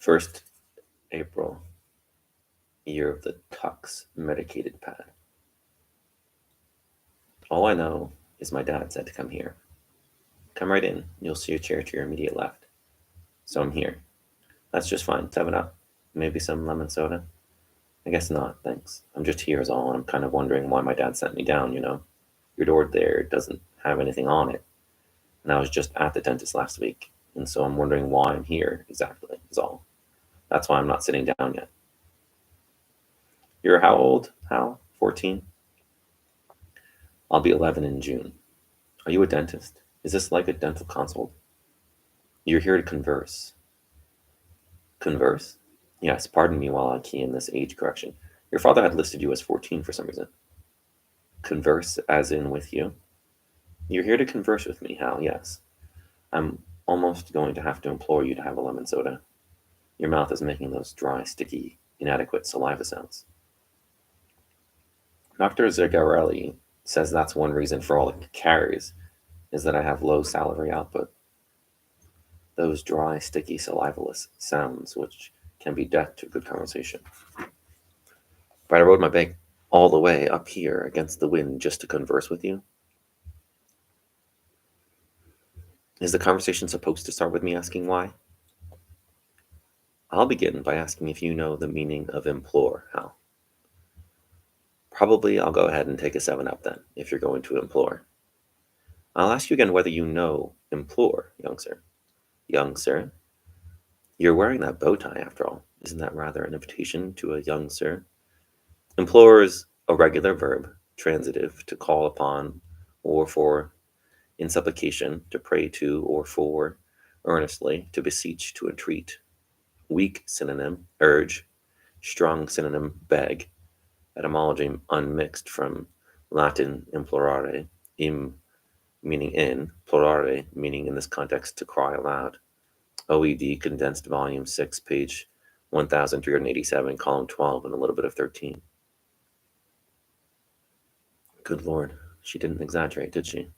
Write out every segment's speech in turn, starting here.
1st April, year of the Tux medicated pad. All I know is my dad said to come here. Come right in. You'll see a chair to your immediate left. So I'm here. That's just fine. 7-Up. Maybe some lemon soda? I guess not, thanks. I'm just here is all, and I'm kind of wondering why my dad sent me down. Your door there doesn't have anything on it. And I was just at the dentist last week, and so I'm wondering why I'm here exactly, is all. That's why I'm not sitting down yet. You're how old, Hal? 14? I'll be 11 in June. Are you a dentist? Is this like a dental consult? You're here to converse. Converse? Yes, pardon me while I key in this age correction. Your father had listed you as 14 for some reason. Converse as in with you? You're here to converse with me, Hal, yes. I'm almost going to have to implore you to have a lemon soda. Your mouth is making those dry, sticky, inadequate saliva sounds. Dr. Zagarelli says that's one reason for all the caries, is that I have low salivary output. Those dry, sticky, salivaless sounds, which can be death to good conversation. But I rode my bike all the way up here against the wind just to converse with you. Is the conversation supposed to start with me asking why? I'll begin by asking if you know the meaning of implore, Hal. Probably I'll go ahead and take a 7-Up then, if you're going to implore. I'll ask you again whether you know implore, young sir. Young sir? You're wearing that bow tie, after all. Isn't that rather an invitation to a young sir? Implore is a regular verb, transitive, to call upon, or for, in supplication, to pray to, or for, earnestly, to beseech, to entreat. Weak synonym, urge. Strong synonym, beg. Etymology unmixed from Latin implorare, im meaning in, plorare meaning in this context to cry aloud. OED condensed volume 6, page 1387, column 12, and a little bit of 13. Good Lord, she didn't exaggerate, did she?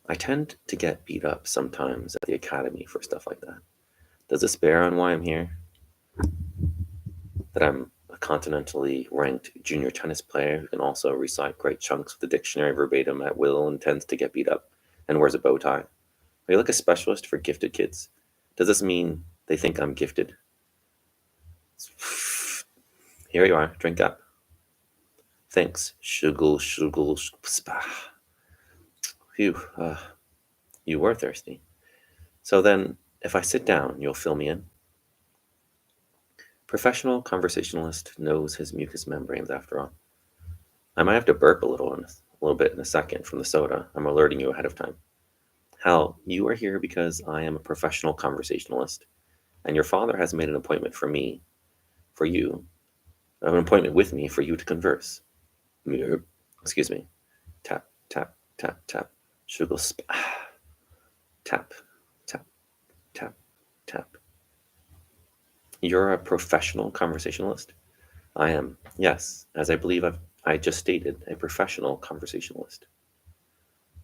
I tend to get beat up sometimes at the academy for stuff like that. Does this bear on why I'm here? That I'm a continentally ranked junior tennis player who can also recite great chunks of the dictionary verbatim at will and tends to get beat up and wears a bow tie. Are you like a specialist for gifted kids? Does this mean they think I'm gifted? Here you are, drink up. Thanks. Shuggle, spa. Phew, you were thirsty. So then, if I sit down, you'll fill me in? Professional conversationalist knows his mucous membranes, after all. I might have to burp a little bit in a second from the soda. I'm alerting you ahead of time. Hal, you are here because I am a professional conversationalist, and your father has made an appointment for me, for you, an appointment with me for you to converse. Excuse me. Tap, tap, tap, tap. Sugar sp. Tap, tap, tap, tap. You're a professional conversationalist? I am, yes, as I believe I just stated, a professional conversationalist.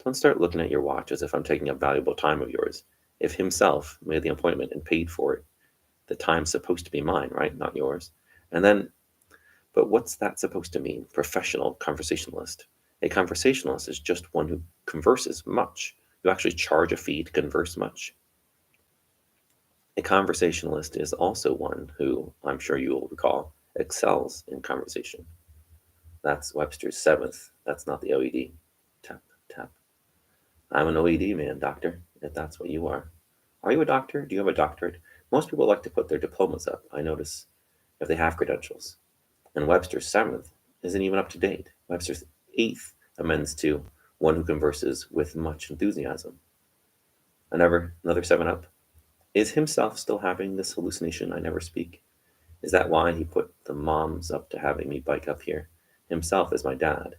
Don't start looking at your watch as if I'm taking up valuable time of yours. If himself made the appointment and paid for it, the time's supposed to be mine, right? Not yours. And then, but what's that supposed to mean? Professional conversationalist. A conversationalist is just one who converses much. You actually charge a fee to converse much. A conversationalist is also one who, I'm sure you will recall, excels in conversation. That's Webster's 7th. That's not the OED. Tap, tap. I'm an OED man, doctor, if that's what you are. Are you a doctor? Do you have a doctorate? Most people like to put their diplomas up, I notice, if they have credentials. And Webster's 7th isn't even up to date. Webster's 8th amends to one who converses with much enthusiasm. Another 7-Up. Is himself still having this hallucination I never speak? Is that why he put the moms up to having me bike up here? Himself is my dad.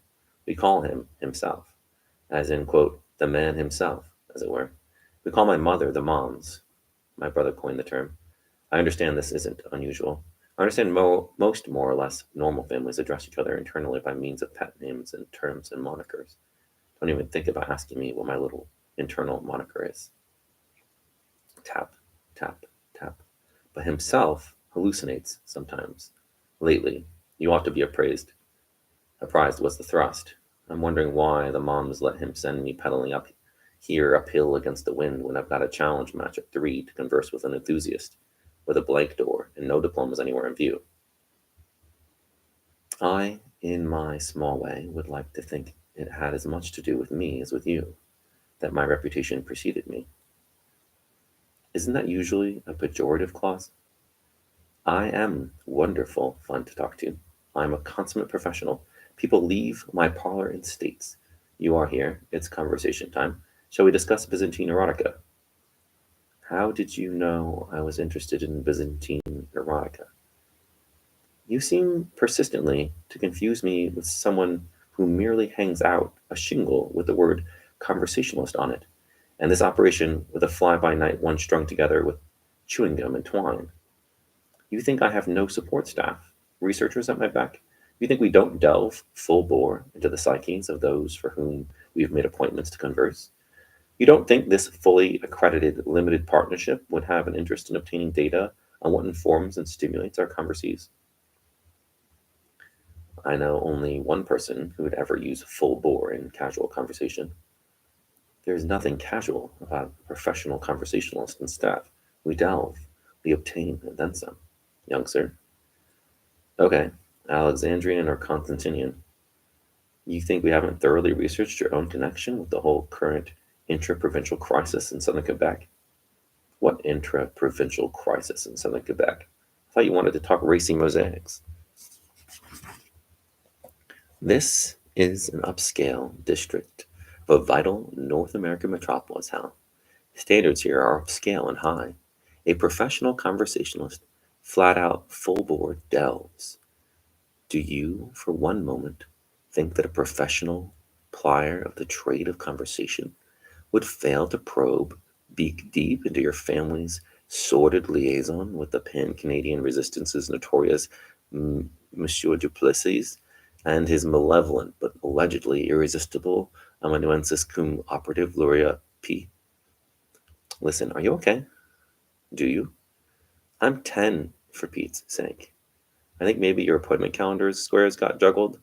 We call him himself, as in, quote, the man himself, as it were. We call my mother the moms. My brother coined the term. I understand this isn't unusual. I understand most more or less normal families address each other internally by means of pet names and terms and monikers. Don't even think about asking me what my little internal moniker is. Tap, tap, tap. but himself hallucinates sometimes. Lately, you ought to be apprised was the thrust. I'm wondering why the moms let him send me pedaling up here uphill against the wind when I've got a challenge match at 3 to converse with an enthusiast, with a blank door and no diplomas anywhere in view. I, in my small way, would like to think it had as much to do with me as with you, that my reputation preceded me. Isn't that usually a pejorative clause? I am wonderful fun to talk to. I'm a consummate professional. People leave my parlor in states. You are here. It's conversation time. Shall we discuss Byzantine erotica? How did you know I was interested in Byzantine erotica? You seem persistently to confuse me with someone who merely hangs out a shingle with the word conversationalist on it, and this operation with a fly-by-night one strung together with chewing gum and twine. You think I have no support staff, researchers at my back? You think we don't delve full bore into the psyches of those for whom we have made appointments to converse? You don't think this fully accredited limited partnership would have an interest in obtaining data on what informs and stimulates our converses? I know only one person who would ever use full bore in casual conversation. There is nothing casual about a professional conversationalist and staff. We delve, we obtain, and then some. Young sir. Okay, Alexandrian or Constantinian. You think we haven't thoroughly researched your own connection with the whole current intra-provincial crisis in southern Quebec? What intra-provincial crisis in southern Quebec? I thought you wanted to talk racy mosaics. This is an upscale district of a vital North American metropolis, Hal. Standards here are upscale and high. A professional conversationalist, flat out, full board delves. Do you, for one moment, think that a professional plier of the trade of conversation would fail to probe beak deep into your family's sordid liaison with the pan-Canadian Resistance's notorious Monsieur Duplessis and his malevolent but allegedly irresistible amanuensis cum operative Luria P? Listen, are you okay? Do you? I'm 10, for Pete's sake. I think maybe your appointment calendar's squares got juggled.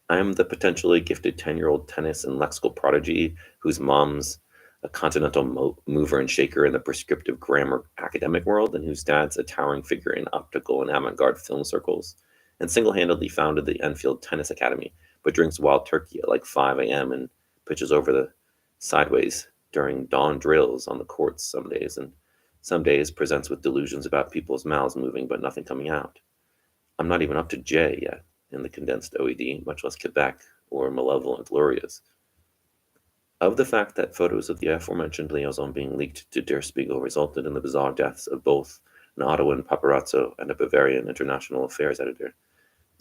I am the potentially gifted 10-year-old tennis and lexical prodigy whose mom's a continental mover and shaker in the prescriptive grammar academic world, and whose dad's a towering figure in optical and avant-garde film circles, and single-handedly founded the Enfield Tennis Academy, but drinks wild turkey at like 5 a.m. and pitches over the sideways during dawn drills on the courts some days, and some days presents with delusions about people's mouths moving but nothing coming out. I'm not even up to J yet in the condensed OED, much less Quebec or malevolent Lurias. Of the fact that photos of the aforementioned liaison being leaked to Der Spiegel resulted in the bizarre deaths of both an Ottawan paparazzo and a Bavarian international affairs editor,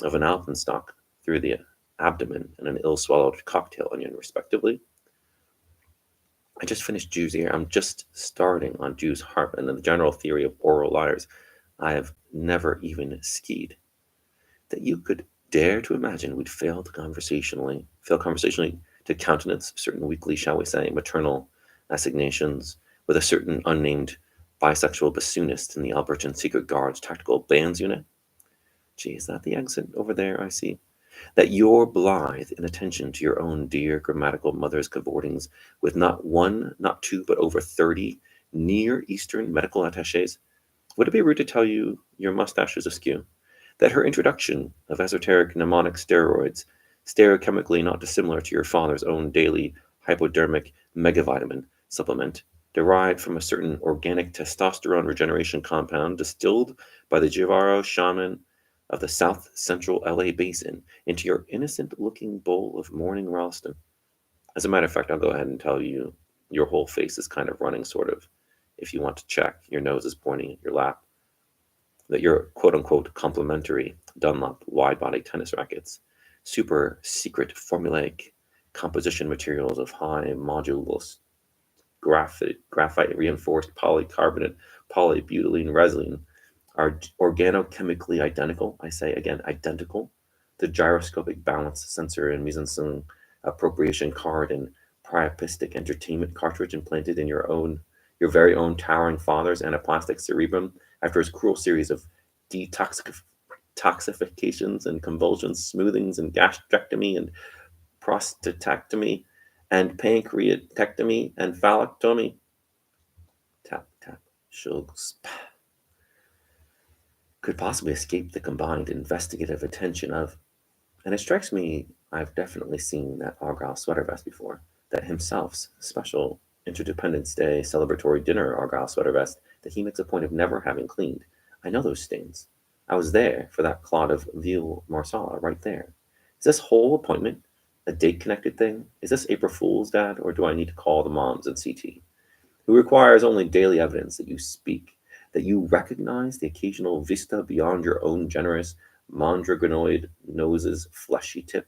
of an alpenstock through the abdomen and an ill-swallowed cocktail onion, respectively. I just finished Jew's ear. I'm just starting on Jew's harp and the general theory of oral liars. I have never even skied. That you could dare to imagine we'd fail conversationally to countenance certain weekly, shall we say, maternal assignations with a certain unnamed bisexual bassoonist in the Albertan Secret Guards Tactical Bands Unit? Gee, is that the exit over there, I see? That you're blithe in attention to your own dear grammatical mother's cavortings with not one, not two, but over 30 Near Eastern medical attaches? Would it be rude to tell you your mustache is askew? That her introduction of esoteric mnemonic steroids, stereochemically not dissimilar to your father's own daily hypodermic megavitamin supplement, derived from a certain organic testosterone regeneration compound distilled by the Jivaro shaman of the South Central LA basin into your innocent-looking bowl of morning Ralston. As a matter of fact, I'll go ahead and tell you your whole face is kind of running, sort of. If you want to check, your nose is pointing at your lap. That your quote-unquote complimentary Dunlop wide-body tennis rackets, super secret formulaic composition materials of high modulus graphite reinforced polycarbonate polybutylene resin, are organochemically identical. I say again, identical. The gyroscopic balance sensor and mise-en-scène appropriation card and priapistic entertainment cartridge implanted in your very own towering father's anaplastic cerebrum after his cruel series of detoxifications and convulsions, smoothings and gastrectomy and prostatectomy and pancreatectomy and phalloctomy. Tap, tap, Schultz could possibly escape the combined investigative attention of, and it strikes me I've definitely seen that Argyle sweater vest before, that himself's special Interdependence Day celebratory dinner Argyle sweater vest that he makes a point of never having cleaned. I know those stains. I was there for that clod of veal marsala right there. Is this whole appointment a date connected thing? Is this April Fool's, Dad, or do I need to call the moms in CT? Who requires only daily evidence that you speak, that you recognize the occasional vista beyond your own generous mandragonoid nose's fleshy tip.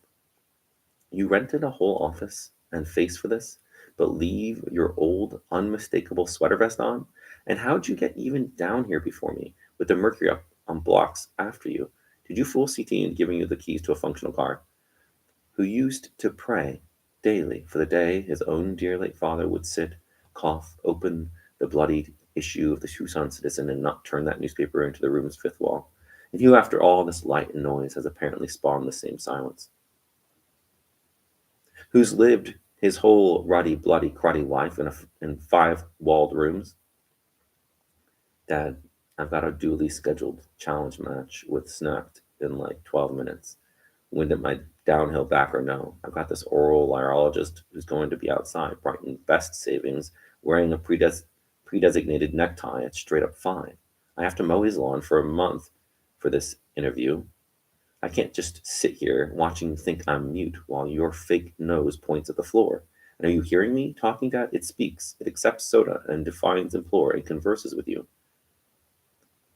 You rented a whole office and face for this, but leave your old, unmistakable sweater vest on? And how'd you get even down here before me, with the mercury up on blocks after you? Did you fool CT into giving you the keys to a functional car? Who used to pray daily for the day his own dear late father would sit, cough, open the bloodied issue of the Tucson Citizen, and not turn that newspaper into the room's fifth wall, and who, after all this light and noise, has apparently spawned the same silence, who's lived his whole ruddy, bloody, cruddy life in five-walled rooms. Dad, I've got a duly scheduled challenge match with Snapped in like 12 minutes. Wind at my downhill back or no. I've got this oral virologist who's going to be outside, Brighton best savings, wearing a pre-designated necktie at straight up 5. I have to mow his lawn for a month for this interview. I can't just sit here watching you think I'm mute while your fake nose points at the floor. And are you hearing me talking, Dad? It speaks, it accepts soda and defines implore and converses with you.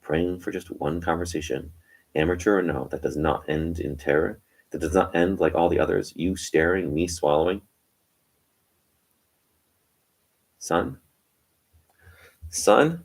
Praying for just one conversation, amateur or no, that does not end in terror, that does not end like all the others, you staring, me swallowing. Son? Son?